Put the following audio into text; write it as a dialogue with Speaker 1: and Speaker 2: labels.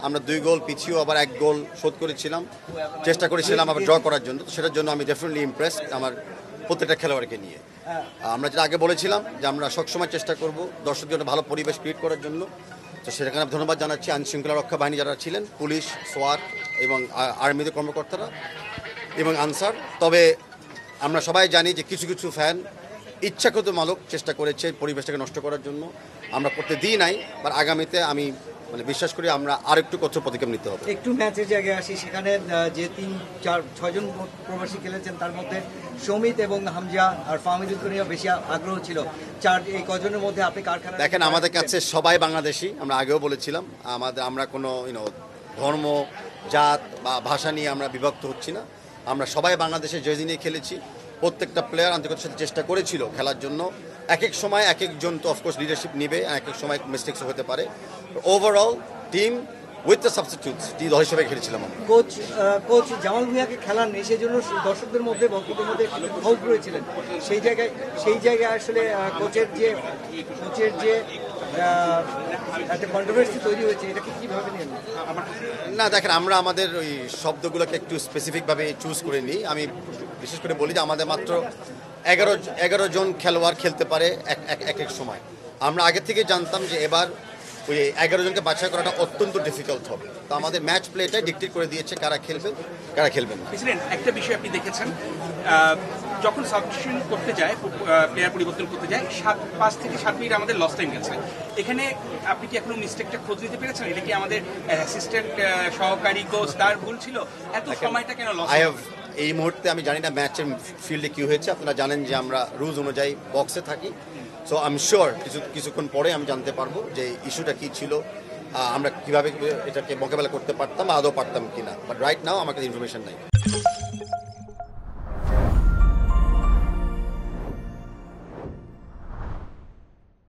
Speaker 1: আমরা 2 গোল পিছিয়েও আবার 1 গোল শোধ করেছিলাম, চেষ্টা করেছিলাম আবার ড্র করার জন্য। তো সেটার জন্য আমি ডেফিনেটলি ইমপ্রেসড আমার প্রত্যেকটা খেলোয়াড়কে নিয়ে। আমরা যেটা আগে বলেছিলাম যে আমরা সবসময় চেষ্টা করব দর্শকদের জন্য ভালো পরিবেশ ক্রিয়েট করার জন্য। তো সেখানে আমি ধন্যবাদ জানাচ্ছি আইনশৃঙ্খলা রক্ষা বাহিনী যারা ছিলেন, পুলিশ, সোয়াট এবং আর্মিদের কর্মকর্তারা এবং আনসার। তবে আমরা সবাই জানি যে কিছু কিছু ফ্যান ইচ্ছাকৃতমূলক চেষ্টা করেছে পরিবেশটাকে নষ্ট করার জন্য। আমরা করতে দিই নাই, বা আগামীতে আমি বিশ্বাস করি আমরা আর একটু কঠোর পদক্ষেপ নিতে হবে।
Speaker 2: একটু ম্যাচের জায়গায় আসি, সেখানে যে 3-4-6 জন প্রবাসী খেলেছেন তার মধ্যে সমিত এবং হামজা আর ফাহমিদুলকে নিয়ে বেশি আগ্রহ ছিল। এই কজনের মধ্যে আপনি কারখানা
Speaker 1: দেখেন, আমাদের কাছে সবাই বাংলাদেশি। আমরা আগেও বলেছিলাম আমরা কোনো ধর্ম, জাত বা ভাষা নিয়ে আমরা বিভক্ত হচ্ছি না। আমরা সবাই বাংলাদেশে জার্সি নিয়ে খেলেছি। প্রত্যেকটা প্লেয়ার আন্তরিকতার সাথে চেষ্টা করেছিল খেলার জন্য। এক এক সময় এক একজন তো অফকোর্স লিডারশিপ নেবে, এক এক সময় মিস্টেক্সও হতে পারে। Overall team with the substitutes দল হিসেবে খেলেছিলাম আমরা।
Speaker 2: কোচ জামাল ভুঁইয়াকে খেলার নেই, সেই জন্য দর্শকদের মধ্যে ভক্তদের মধ্যে ক্ষোভ রয়েছিলেন। সেই জায়গায় আসলে কোচের যে একটা কন্ট্রোভার্সি তৈরি হয়েছে, এটাকে কীভাবে নিয়ে
Speaker 1: না দেখেন, আমরা আমাদের ওই শব্দগুলোকে একটু স্পেসিফিকভাবে চুজ করে নিই। আমি বিশেষ করে বলি যে আমাদের মাত্র 11 জন খেলোয়াড় খেলতে পারে এক এক সময়। আমরা আগে থেকে জানতাম যে এবার ওই 11 জনকে বাছাই করাটা অত্যন্ত ডিফিকাল্ট হবে। তো আমাদের ম্যাচ প্লেটাই ডিক্টেট করে দিয়েছে কারা খেলবে কারা খেলবেন না।
Speaker 3: একটা বিষয় আপনি দেখেছেন, যখন সাবস্টিটিউশন করতে যায়, প্লেয়ার পরিবর্তন করতে যায়, 5 থেকে 7 মিনিট আমাদের লস টাইম গেছে। এখানে আপনি কি এখনো মিস্টেকটা খোঁজ নিতে পেরেছেন? এটা কি আমাদের অ্যাসিস্ট্যান্ট সহকারী কোচ তার ভুল ছিল? এত সময়টা কেন লস?
Speaker 1: এই মুহূর্তে আমি জানি না ম্যাচের ফিল্ডে কি হয়েছে। আপনারা জানেন যে আমরা রুলস অনুযায়ী বক্সে থাকি। সো আই এম শিওর কিছুক্ষণ পরে আমি জানতে পারবো যে ইস্যুটা কী ছিল, আমরা কীভাবে এটাকে মোকাবেলা করতে পারতাম বা আদৌ পারতাম কিনা। বাট রাইট নাও আমাকে ইনফরমেশন নাই।